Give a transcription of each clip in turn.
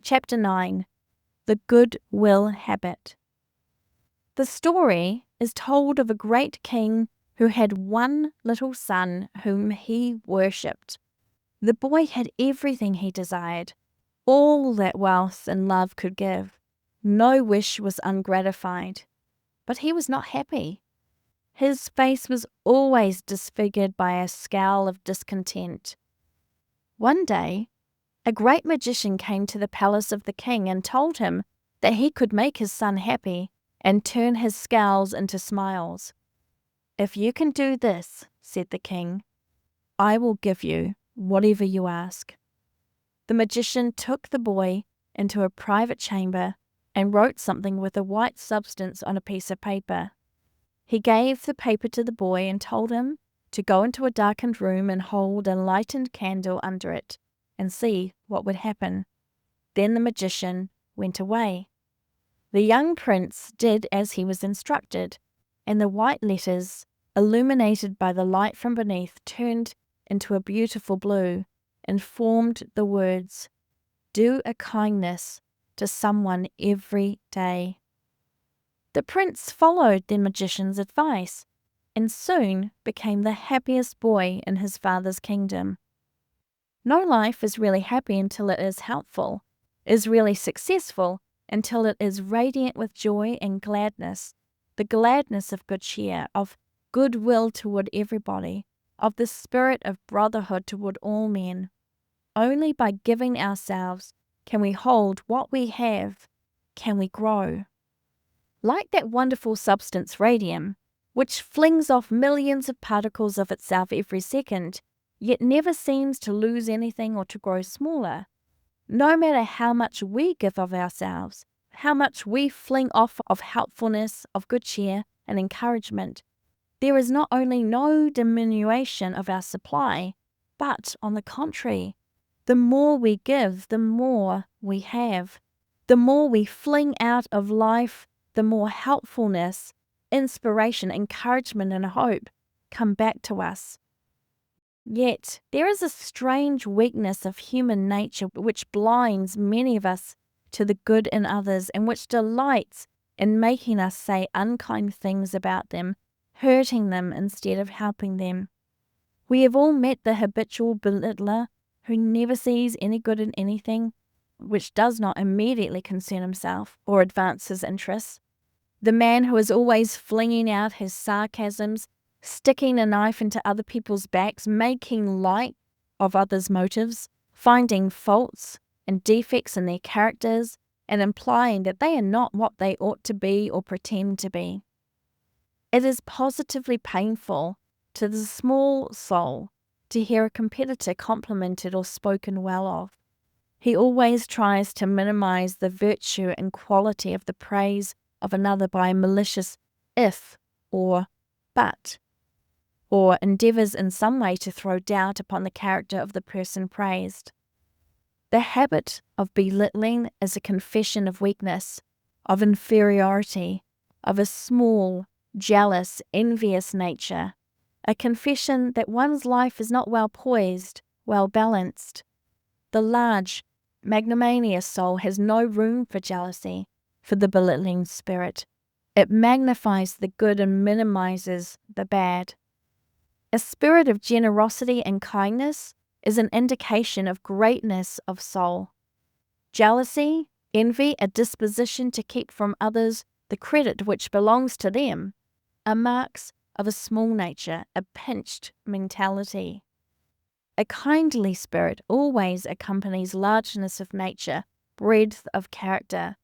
Chapter 9. The Goodwill Habit. The story is told of a great king who had one little son whom he worshipped. The boy had everything he desired, all that wealth and love could give. No wish was ungratified, but he was not happy. His face was always disfigured by a scowl of discontent. One day, a great magician came to the palace of the king and told him that he could make his son happy and turn his scowls into smiles. "If you can do this," said the king, "I will give you whatever you ask." The magician took the boy into a private chamber and wrote something with a white substance on a piece of paper. He gave the paper to the boy and told him to go into a darkened room and hold a lighted candle under it and see what would happen. Then the magician went away. The young prince did as he was instructed, and the white letters, illuminated by the light from beneath, turned into a beautiful blue and formed the words, "Do a kindness to someone every day." The prince followed the magician's advice and soon became the happiest boy in his father's kingdom. No life is really happy until it is helpful, is really successful until it is radiant with joy and gladness, the gladness of good cheer, of goodwill toward everybody, of the spirit of brotherhood toward all men. Only by giving ourselves can we hold what we have, can we grow. Like that wonderful substance radium, which flings off millions of particles of itself every second, yet never seems to lose anything or to grow smaller. No matter how much we give of ourselves, how much we fling off of helpfulness, of good cheer and encouragement, there is not only no diminution of our supply, but, on the contrary, the more we give, the more we have. The more we fling out of life, the more helpfulness, inspiration, encouragement, and hope come back to us. Yet there is a strange weakness of human nature which blinds many of us to the good in others and which delights in making us say unkind things about them, hurting them instead of helping them. We have all met the habitual belittler who never sees any good in anything which does not immediately concern himself or advance his interests. The man who is always flinging out his sarcasms, sticking a knife into other people's backs, making light of others' motives, finding faults and defects in their characters, and implying that they are not what they ought to be or pretend to be. It is positively painful to the small soul to hear a competitor complimented or spoken well of. He always tries to minimize the virtue and quality of the praise of another by a malicious if or but, or endeavors in some way to throw doubt upon the character of the person praised. The habit of belittling is a confession of weakness, of inferiority, of a small, jealous, envious nature, a confession that one's life is not well poised, well balanced. The large, magnanimous soul has no room for jealousy, for the belittling spirit. It magnifies the good and minimizes the bad. A spirit of generosity and kindness is an indication of greatness of soul. Jealousy, envy, a disposition to keep from others the credit which belongs to them, are marks of a small nature, a pinched mentality. A kindly spirit always accompanies largeness of nature, breadth of character.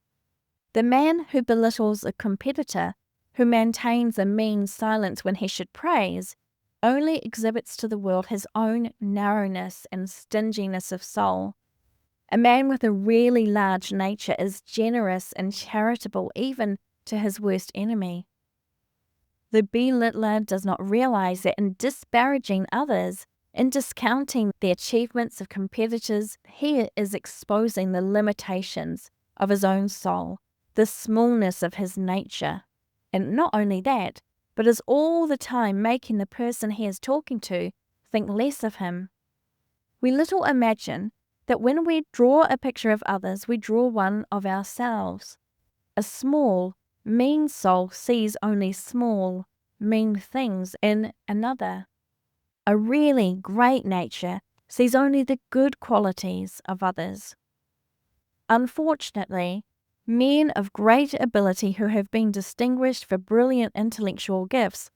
The man who belittles a competitor, who maintains a mean silence when he should praise, only exhibits to the world his own narrowness and stinginess of soul. A man with a really large nature is generous and charitable even to his worst enemy. The belittler does not realize that in disparaging others, in discounting the achievements of competitors, he is exposing the limitations of his own soul, the smallness of his nature. And not only that, but is all the time making the person he is talking to think less of him. We little imagine that when we draw a picture of others, we draw one of ourselves. A small, mean soul sees only small, mean things in another. A really great nature sees only the good qualities of others. Unfortunately, men of great ability who have been distinguished for brilliant intellectual gifts,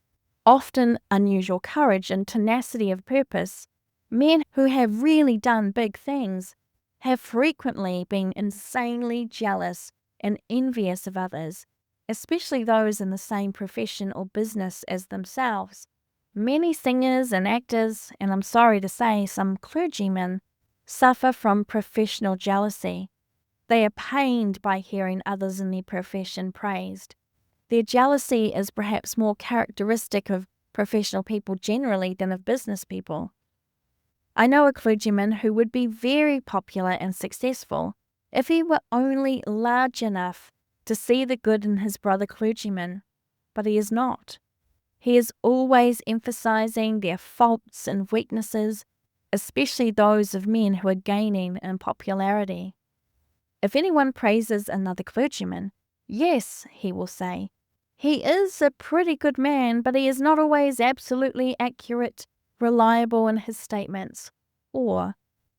often unusual courage and tenacity of purpose, men who have really done big things, have frequently been insanely jealous and envious of others, especially those in the same profession or business as themselves. Many singers and actors, and I'm sorry to say some clergymen, suffer from professional jealousy. They are pained by hearing others in their profession praised. Their jealousy is perhaps more characteristic of professional people generally than of business people. I know a clergyman who would be very popular and successful if he were only large enough to see the good in his brother clergymen, but he is not. He is always emphasizing their faults and weaknesses, especially those of men who are gaining in popularity. If anyone praises another clergyman, yes, he will say, he is a pretty good man, but he is not always absolutely accurate, reliable in his statements. Or,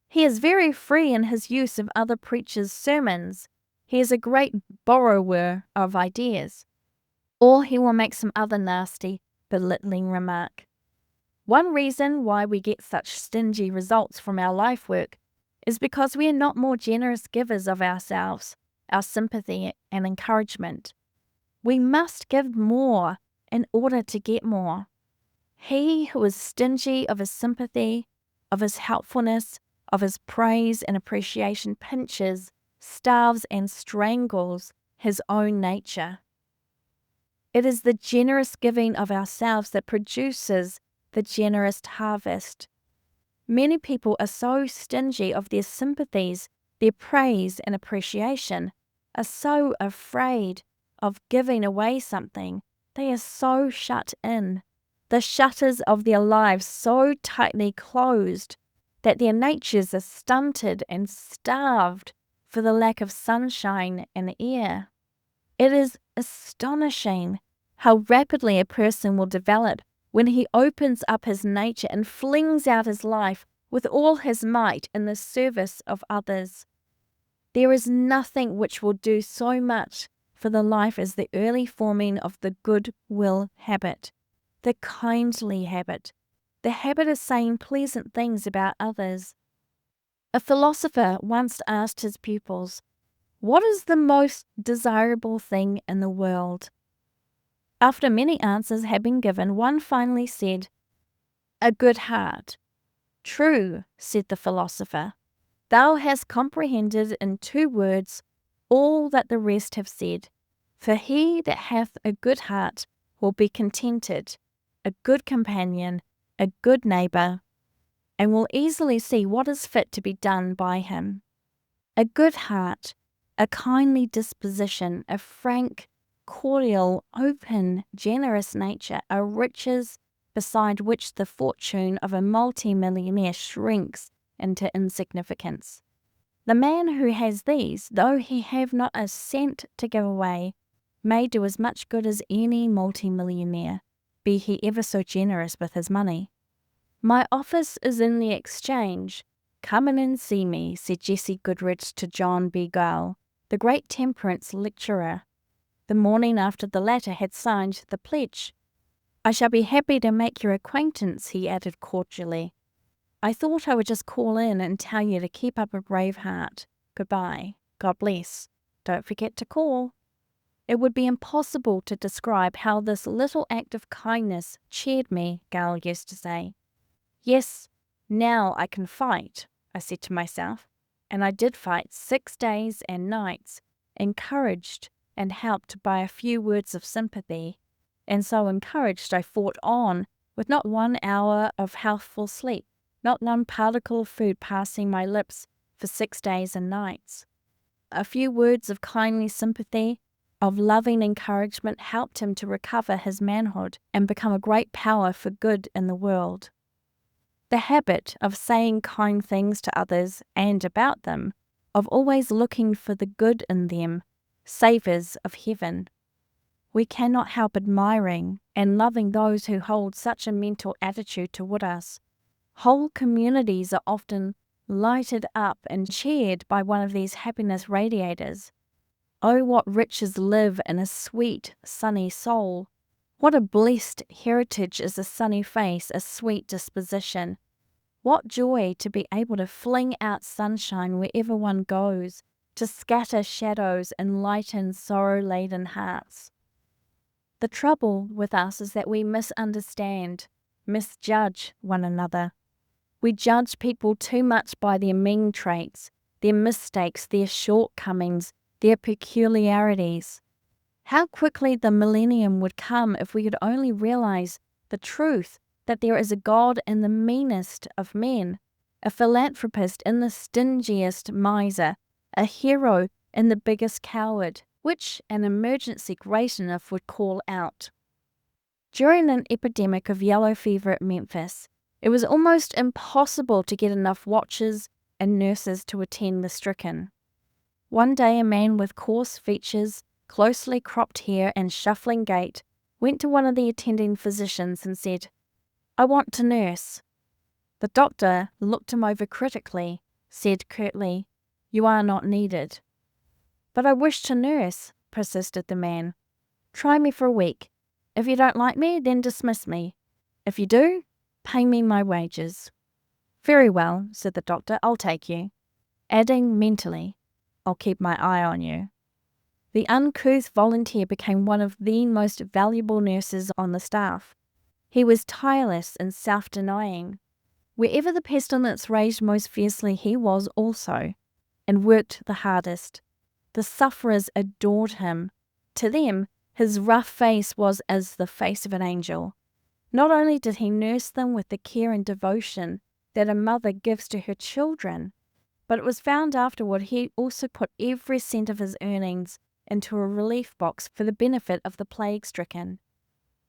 he is very free in his use of other preachers' sermons. He is a great borrower of ideas. Or he will make some other nasty, belittling remark. One reason why we get such stingy results from our life work is because we are not more generous givers of ourselves, our sympathy and encouragement. We must give more in order to get more. He who is stingy of his sympathy, of his helpfulness, of his praise and appreciation pinches, starves and strangles his own nature. It is the generous giving of ourselves that produces the generous harvest. Many people are so stingy of their sympathies, their praise and appreciation, are so afraid of giving away something. They are so shut in, the shutters of their lives so tightly closed, that their natures are stunted and starved for the lack of sunshine and air. It is astonishing how rapidly a person will develop when he opens up his nature and flings out his life with all his might in the service of others. There is nothing which will do so much for the life as the early forming of the goodwill habit, the kindly habit, the habit of saying pleasant things about others. A philosopher once asked his pupils, "What is the most desirable thing in the world?" After many answers had been given, one finally said, "A good heart." "True," said the philosopher, "thou hast comprehended in 2 words all that the rest have said. For he that hath a good heart will be contented, a good companion, a good neighbour, and will easily see what is fit to be done by him." A good heart, a kindly disposition, a frank, cordial, open, generous nature are riches beside which the fortune of a multi-millionaire shrinks into insignificance. The man who has these, though he have not a cent to give away, may do as much good as any multi-millionaire, be he ever so generous with his money. "My office is in the Exchange. Come in and see me," said Jesse Goodrich to John B. Gale, the great temperance lecturer, the morning after the latter had signed the pledge. "I shall be happy to make your acquaintance," he added cordially. "I thought I would just call in and tell you to keep up a brave heart. Goodbye. God bless. Don't forget to call." It would be impossible to describe how this little act of kindness cheered me, Gale used to say. "Yes, now I can fight," I said to myself, and I did fight 6 days and nights, encouraged and helped by a few words of sympathy, and so encouraged I fought on with not 1 hour of healthful sleep, not 1 particle of food passing my lips for 6 days and nights. A few words of kindly sympathy, of loving encouragement helped him to recover his manhood and become a great power for good in the world. The habit of saying kind things to others and about them, of always looking for the good in them, savours of heaven. We cannot help admiring and loving those who hold such a mental attitude toward us. Whole communities are often lighted up and cheered by one of these happiness radiators. Oh, what riches live in a sweet, sunny soul! What a blessed heritage is a sunny face, a sweet disposition! What joy to be able to fling out sunshine wherever one goes, to scatter shadows and lighten sorrow-laden hearts. The trouble with us is that we misunderstand, misjudge one another. We judge people too much by their mean traits, their mistakes, their shortcomings, their peculiarities. How quickly the millennium would come if we could only realize the truth that there is a God in the meanest of men, a philanthropist in the stingiest miser, a hero in the biggest coward, which an emergency great enough would call out. During an epidemic of yellow fever at Memphis, it was almost impossible to get enough watchers and nurses to attend the stricken. One day a man with coarse features, closely cropped hair and shuffling gait went to one of the attending physicians and said, "I want to nurse." The doctor looked him over critically, said curtly, "You are not needed." "But I wish to nurse," persisted the man. "Try me for a week. If you don't like me, then dismiss me. If you do, pay me my wages." "Very well," said the doctor, "I'll take you," adding mentally, "I'll keep my eye on you." The uncouth volunteer became one of the most valuable nurses on the staff. He was tireless and self-denying. Wherever the pestilence raged most fiercely, he was also, and worked the hardest. The sufferers adored him. To them, his rough face was as the face of an angel. Not only did he nurse them with the care and devotion that a mother gives to her children, but it was found afterward he also put every cent of his earnings into a relief box for the benefit of the plague-stricken.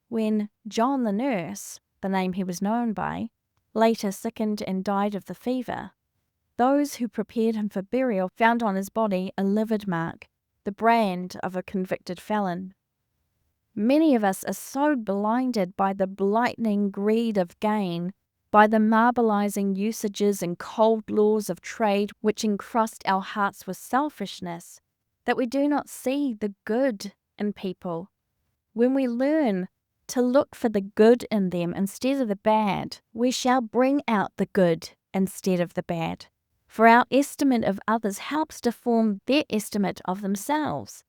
When John the nurse, the name he was known by, later sickened and died of the fever, those who prepared him for burial found on his body a livid mark, the brand of a convicted felon. Many of us are so blinded by the blighting greed of gain, by the marbleizing usages and cold laws of trade which encrust our hearts with selfishness, that we do not see the good in people. When we learn to look for the good in them instead of the bad, we shall bring out the good instead of the bad. For our estimate of others helps to form their estimate of themselves.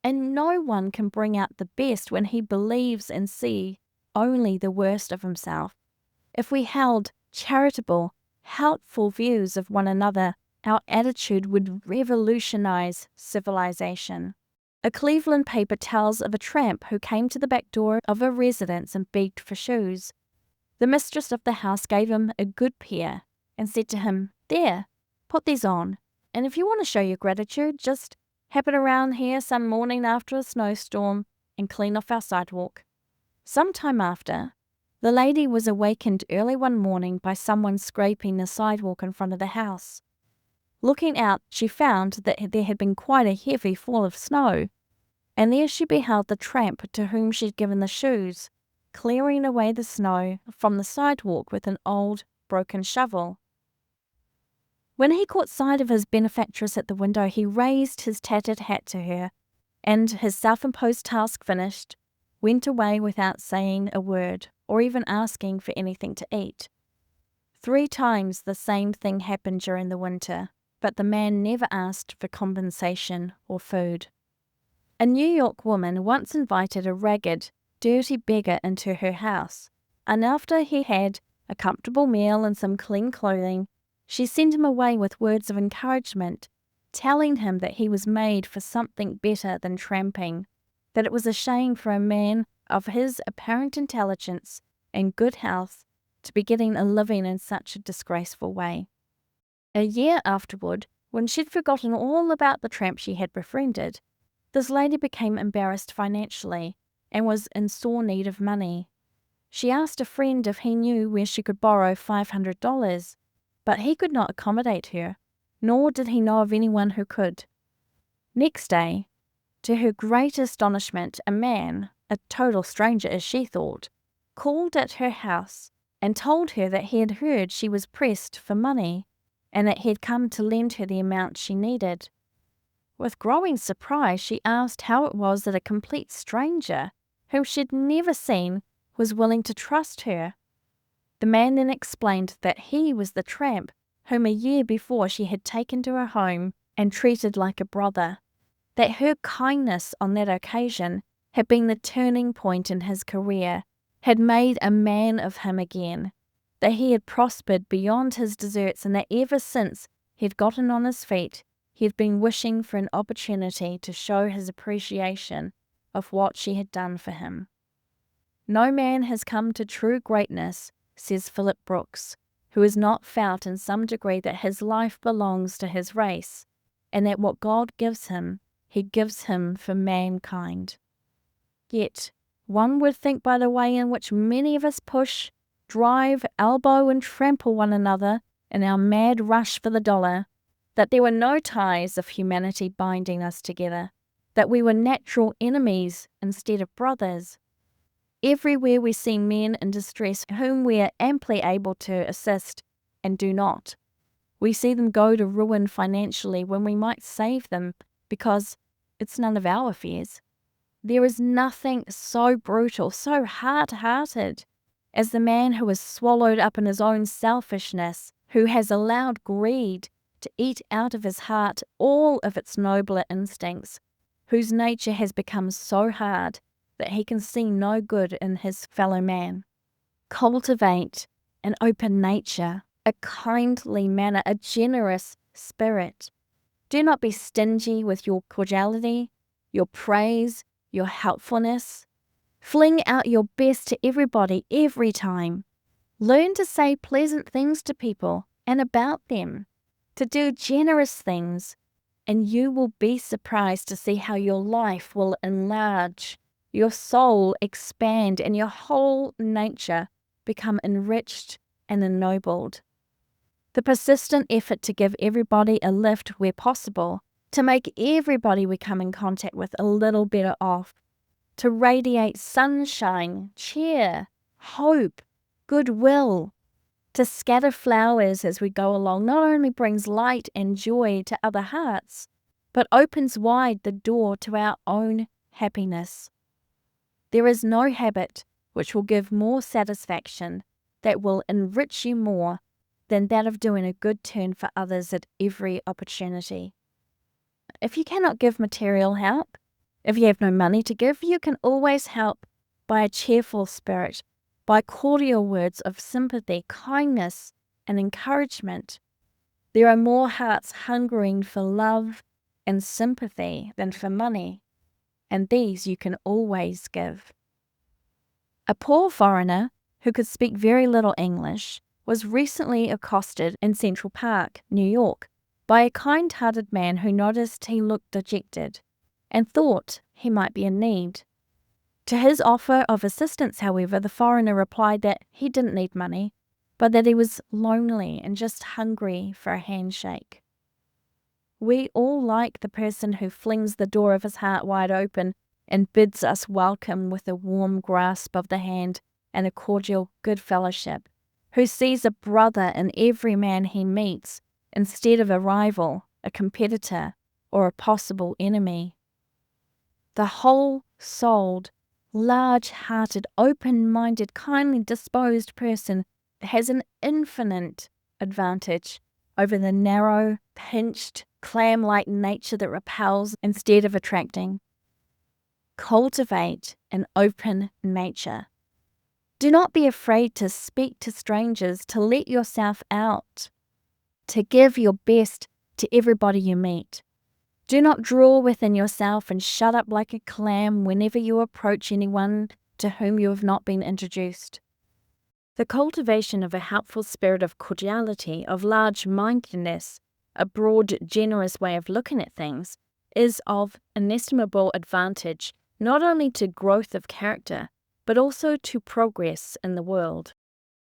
And no one can bring out the best when he believes and sees only the worst of himself. If we held charitable, helpful views of one another, our attitude would revolutionize civilization. A Cleveland paper tells of a tramp who came to the back door of a residence and begged for shoes. The mistress of the house gave him a good pair and said to him, "There, put these on, and if you want to show your gratitude, just happen around here some morning after a snowstorm and clean off our sidewalk." Some time after, the lady was awakened early one morning by someone scraping the sidewalk in front of the house. Looking out, she found that there had been quite a heavy fall of snow, and there she beheld the tramp to whom she had given the shoes, clearing away the snow from the sidewalk with an old, broken shovel. When he caught sight of his benefactress at the window, he raised his tattered hat to her, and, his self-imposed task finished, went away without saying a word, or even asking for anything to eat. 3 times the same thing happened during the winter, but the man never asked for compensation or food. A New York woman once invited a ragged, dirty beggar into her house, and after he had a comfortable meal and some clean clothing, she sent him away with words of encouragement, telling him that he was made for something better than tramping, that it was a shame for a man of his apparent intelligence and good health to be getting a living in such a disgraceful way. A year afterward, when she'd forgotten all about the tramp she had befriended, this lady became embarrassed financially and was in sore need of money. She asked a friend if he knew where she could borrow $500, but he could not accommodate her, nor did he know of anyone who could. Next day, to her great astonishment, a man, a total stranger as she thought, called at her house and told her that he had heard she was pressed for money and that he had come to lend her the amount she needed. With growing surprise, she asked how it was that a complete stranger, whom she'd never seen, was willing to trust her. The man then explained that he was the tramp whom a year before she had taken to her home and treated like a brother, that her kindness on that occasion had been the turning point in his career, had made a man of him again, that he had prospered beyond his deserts, and that ever since he had gotten on his feet, he had been wishing for an opportunity to show his appreciation of what she had done for him. No man has come to true greatness, says Philip Brooks, who has not felt in some degree that his life belongs to his race, and that what God gives him, he gives him for mankind. Yet, one would think by the way in which many of us push, drive, elbow, and trample one another in our mad rush for the dollar, that there were no ties of humanity binding us together, that we were natural enemies instead of brothers. Everywhere we see men in distress whom we are amply able to assist and do not. We see them go to ruin financially when we might save them because it's none of our affairs. There is nothing so brutal, so hard-hearted as the man who is swallowed up in his own selfishness, who has allowed greed to eat out of his heart all of its nobler instincts, whose nature has become so hard that he can see no good in his fellow man. Cultivate an open nature, a kindly manner, a generous spirit. Do not be stingy with your cordiality, your praise, your helpfulness. Fling out your best to everybody every time. Learn to say pleasant things to people and about them, to do generous things, and you will be surprised to see how your life will enlarge, your soul expand, and your whole nature become enriched and ennobled. The persistent effort to give everybody a lift where possible, to make everybody we come in contact with a little better off, to radiate sunshine, cheer, hope, goodwill, to scatter flowers as we go along not only brings light and joy to other hearts, but opens wide the door to our own happiness. There is no habit which will give more satisfaction, that will enrich you more, than that of doing a good turn for others at every opportunity. If you cannot give material help, if you have no money to give, you can always help by a cheerful spirit, by cordial words of sympathy, kindness, and encouragement. There are more hearts hungering for love and sympathy than for money, and these you can always give. A poor foreigner, who could speak very little English, was recently accosted in Central Park, New York, by a kind-hearted man who noticed he looked dejected and thought he might be in need. To his offer of assistance, however, the foreigner replied that he didn't need money, but that he was lonely and just hungry for a handshake. We all like the person who flings the door of his heart wide open and bids us welcome with a warm grasp of the hand and a cordial good fellowship, who sees a brother in every man he meets instead of a rival, a competitor, or a possible enemy. The whole-souled, large-hearted, open-minded, kindly disposed person has an infinite advantage over the narrow, pinched, clam-like nature that repels instead of attracting. Cultivate an open nature. Do not be afraid to speak to strangers, to let yourself out, to give your best to everybody you meet. Do not draw within yourself and shut up like a clam whenever you approach anyone to whom you have not been introduced. The cultivation of a helpful spirit of cordiality, of large-mindedness, a broad, generous way of looking at things, is of inestimable advantage not only to growth of character, but also to progress in the world.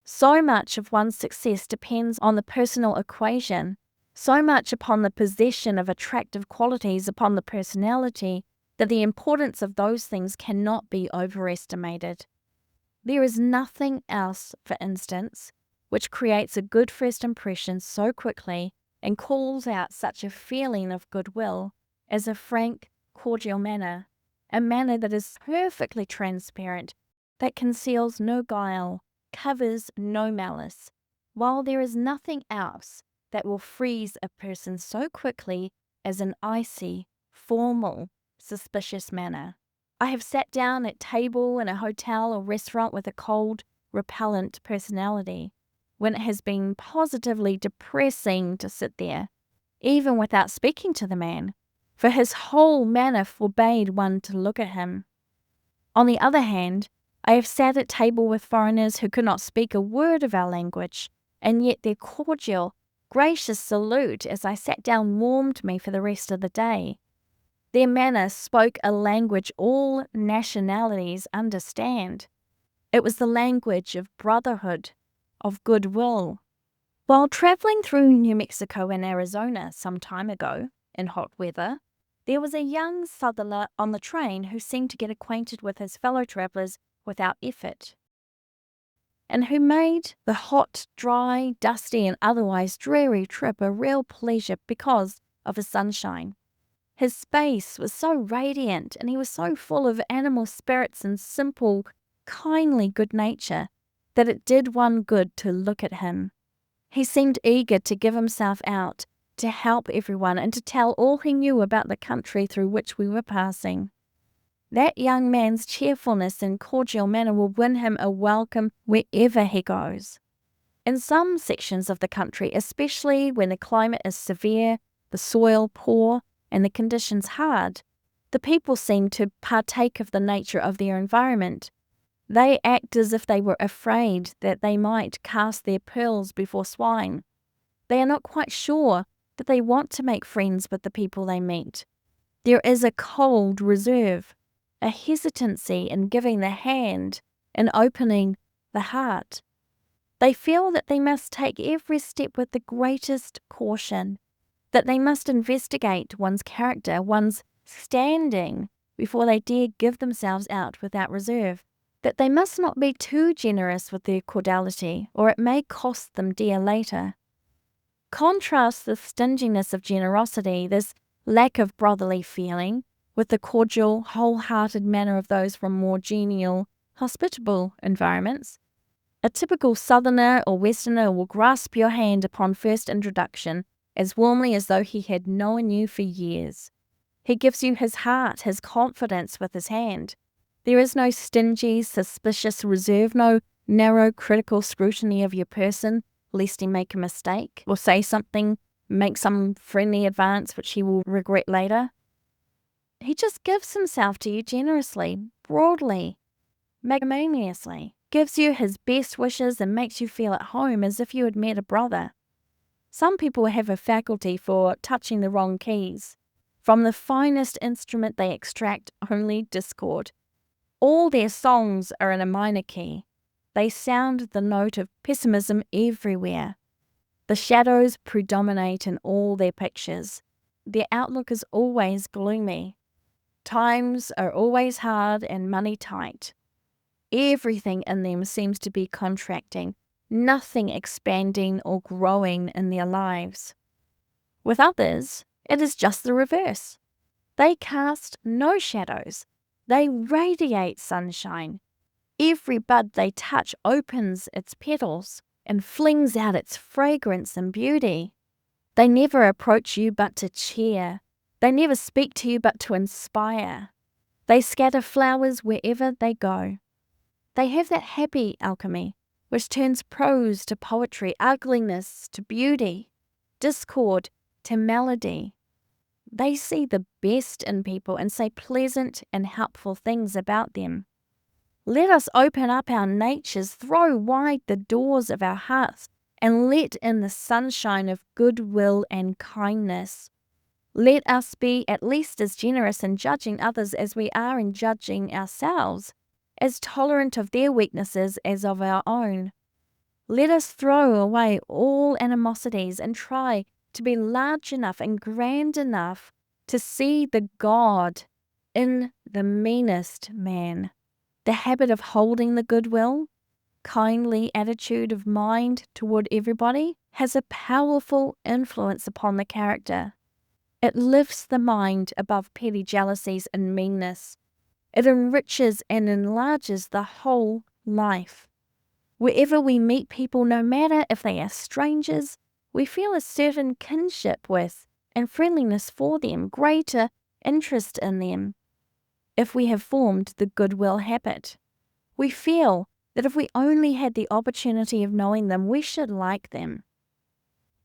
So much of one's success depends on the personal equation, so much upon the possession of attractive qualities, upon the personality, that the importance of those things cannot be overestimated. There is nothing else, for instance, which creates a good first impression so quickly and calls out such a feeling of goodwill as a frank, cordial manner, a manner that is perfectly transparent, that conceals no guile, covers no malice, while there is nothing else that will freeze a person so quickly as an icy, formal, suspicious manner. I have sat down at table in a hotel or restaurant with a cold, repellent personality, when it has been positively depressing to sit there, even without speaking to the man, for his whole manner forbade one to look at him. On the other hand, I have sat at table with foreigners who could not speak a word of our language, and yet their cordial, gracious salute as I sat down warmed me for the rest of the day. Their manner spoke a language all nationalities understand. It was the language of brotherhood, of goodwill. While traveling through New Mexico and Arizona some time ago, in hot weather, there was a young southerner on the train who seemed to get acquainted with his fellow travelers without effort, and who made the hot, dry, dusty, and otherwise dreary trip a real pleasure because of his sunshine. His face was so radiant, and he was so full of animal spirits and simple, kindly good nature, that it did one good to look at him. He seemed eager to give himself out, to help everyone, and to tell all he knew about the country through which we were passing. That young man's cheerfulness and cordial manner will win him a welcome wherever he goes. In some sections of the country, especially when the climate is severe, the soil poor, and the conditions hard, the people seem to partake of the nature of their environment. They act as if they were afraid that they might cast their pearls before swine. They are not quite sure that they want to make friends with the people they meet. There is a cold reserve, a hesitancy in giving the hand, in opening the heart. They feel that they must take every step with the greatest caution, that they must investigate one's character, one's standing, before they dare give themselves out without reserve, that they must not be too generous with their cordiality, or it may cost them dear later. Contrast the stinginess of generosity, this lack of brotherly feeling, with the cordial, wholehearted manner of those from more genial, hospitable environments. A typical Southerner or Westerner will grasp your hand upon first introduction as warmly as though he had known you for years. He gives you his heart, his confidence with his hand. There is no stingy, suspicious reserve, no narrow, critical scrutiny of your person, lest he make a mistake, or say something, make some friendly advance which he will regret later. He just gives himself to you generously, broadly, magnanimously, gives you his best wishes and makes you feel at home as if you had met a brother. Some people have a faculty for touching the wrong keys. From the finest instrument they extract only discord. All their songs are in a minor key. They sound the note of pessimism everywhere. The shadows predominate in all their pictures. Their outlook is always gloomy. Times are always hard and money tight. Everything in them seems to be contracting, nothing expanding or growing in their lives. With others, it is just the reverse. They cast no shadows. They radiate sunshine. Every bud they touch opens its petals and flings out its fragrance and beauty. They never approach you but to cheer. They never speak to you but to inspire. They scatter flowers wherever they go. They have that happy alchemy which turns prose to poetry, ugliness to beauty, discord to melody. They see the best in people and say pleasant and helpful things about them. Let us open up our natures, throw wide the doors of our hearts, and let in the sunshine of goodwill and kindness. Let us be at least as generous in judging others as we are in judging ourselves, as tolerant of their weaknesses as of our own. Let us throw away all animosities and try to be large enough and grand enough to see the God in the meanest man. The habit of holding the goodwill, kindly attitude of mind toward everybody has a powerful influence upon the character. It lifts the mind above petty jealousies and meanness. It enriches and enlarges the whole life. Wherever we meet people, no matter if they are strangers, we feel a certain kinship with and friendliness for them, greater interest in them. If we have formed the goodwill habit, we feel that if we only had the opportunity of knowing them, we should like them.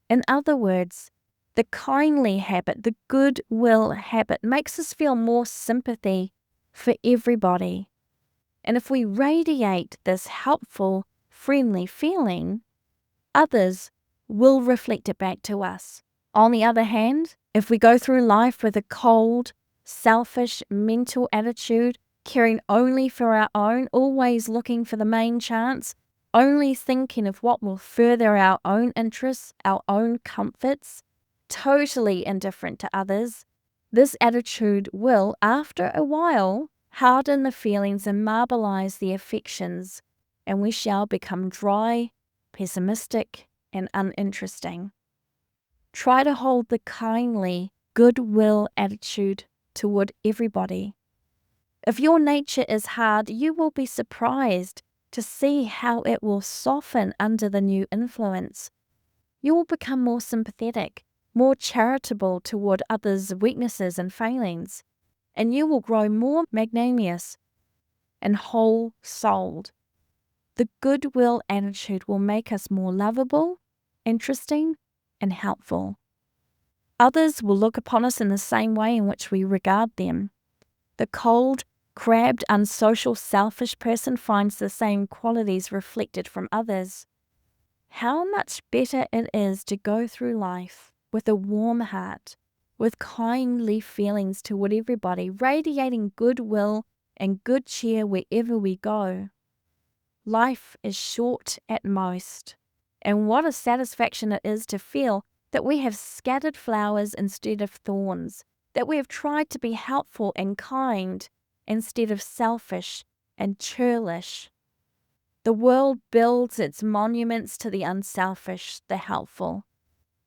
In other words, the kindly habit, the goodwill habit, makes us feel more sympathy for everybody. And if we radiate this helpful, friendly feeling, others will reflect it back to us. On the other hand, if we go through life with a cold, selfish mental attitude, caring only for our own, always looking for the main chance, only thinking of what will further our own interests, our own comforts, totally indifferent to others, this attitude will, after a while, harden the feelings and marbleize the affections, and we shall become dry, pessimistic, and uninteresting. Try to hold the kindly, goodwill attitude toward everybody. If your nature is hard, you will be surprised to see how it will soften under the new influence. You will become more sympathetic, more charitable toward others' weaknesses and failings, and you will grow more magnanimous and whole-souled. The goodwill attitude will make us more lovable, interesting, and helpful. Others will look upon us in the same way in which we regard them. The cold, crabbed, unsocial, selfish person finds the same qualities reflected from others. How much better it is to go through life with a warm heart, with kindly feelings toward everybody, radiating goodwill and good cheer wherever we go. Life is short at most, and what a satisfaction it is to feel that we have scattered flowers instead of thorns, that we have tried to be helpful and kind instead of selfish and churlish. The world builds its monuments to the unselfish, the helpful.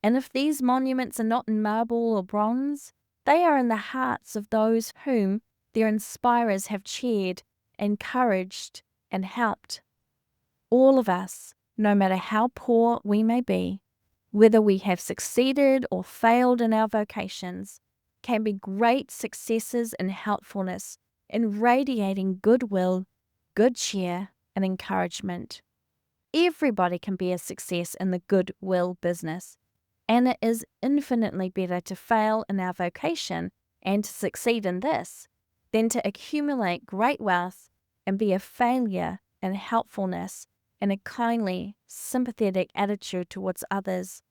And if these monuments are not in marble or bronze, they are in the hearts of those whom their inspirers have cheered, encouraged, and helped. All of us, no matter how poor we may be, whether we have succeeded or failed in our vocations, can be great successes in helpfulness, in radiating goodwill, good cheer, and encouragement. Everybody can be a success in the goodwill business, and it is infinitely better to fail in our vocation and to succeed in this than to accumulate great wealth and be a failure in helpfulness and a kindly, sympathetic attitude towards others.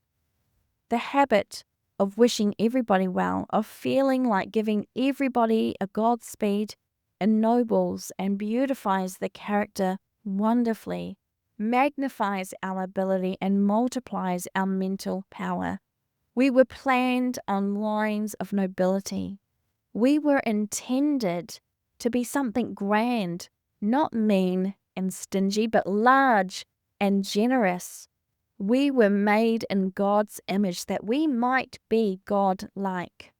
The habit of wishing everybody well, of feeling like giving everybody a Godspeed, ennobles and beautifies the character wonderfully, magnifies our ability, and multiplies our mental power. We were planned on lines of nobility. We were intended to be something grand, not mean and stingy, but large and generous. We were made in God's image that we might be God-like.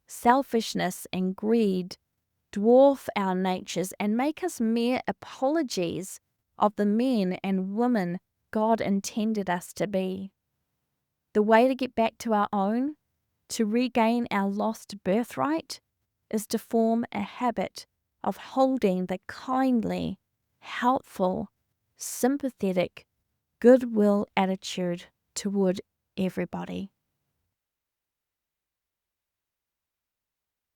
Selfishness and greed dwarf our natures and make us mere apologies of the men and women God intended us to be. The way to get back to our own, to regain our lost birthright, is to form a habit of holding the kindly, helpful, sympathetic, goodwill attitude toward everybody.